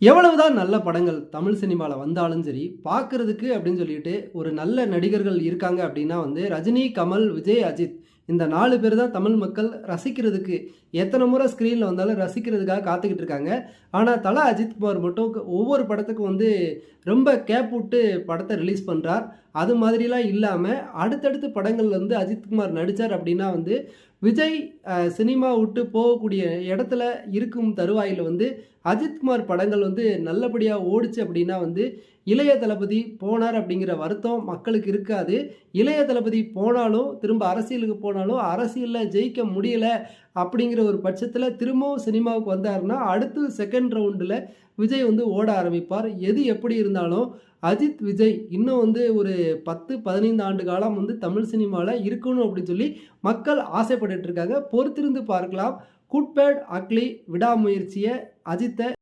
எவ்வளவுதான் நல்ல படங்கள் தமிழ் சினிமால வந்தாலும் சரி, பார்க்கறதுக்கு அப்படின்னு சொல்லிட்டு ஒரு நல்ல நடிகர்கள் இருக்காங்க அப்படின்னா வந்து ரஜினி, கமல், விஜய், அஜித் இந்த 4 பேர் தான் தமிழ் மக்கள் ரசிக்கிறதுக்கு எத்தனை முறை ஸ்க்ரீன்ல வந்தாலும் ரசிக்கிறதுக்காக காத்துக்கிட்டு இருக்காங்க. ஆனா, தல அஜித் குமார் மட்டும் ஒவ்வொரு படத்துக்கும் வந்து ரொம்ப கேப் விட்டு படத்த ரிலீஸ் பண்றார். அது மாதிரிலாம் இல்லாம அடுத்தடுத்து படங்கள்ல வந்து அஜித் குமார் நடிச்சார் அப்படின்னா வந்து விஜய் சினிமா விட்டு போகக்கூடிய இடத்துல இருக்கும் தருவாயில வந்து அஜித்குமார் படங்கள் வந்து நல்லபடியா ஓடுச்சு அப்படின்னா வந்து, இளைய தளபதி போனார் அப்படிங்கிற வருத்தம் மக்களுக்கு இருக்காது. இளைய தளபதி போனாலும், திரும்ப அரசியலுக்கு போனாலும், அரசியல்ல ஜெயிக்க முடியல அப்படிங்கிற ஒரு பட்சத்தில திரும்பவும் சினிமாவுக்கு வந்தாருன்னா, அடுத்து 2ண்ட் ரவுண்டுல விஜய் வந்து ஓட ஆரம்பிப்பார். எது எப்படி இருந்தாலும் அஜித், விஜய் இன்னும் வந்து ஒரு 10, 15 ஆண்டு காலம் வந்து தமிழ் சினிமால இருக்கணும் அப்படின்னு சொல்லி மக்கள் ஆசைப்பட்டுட்டு இருக்காங்க. பொறுத்திருந்து பார்க்கலாம். குட் பேட் அக்லி விடாமுயற்சிய அஜித்த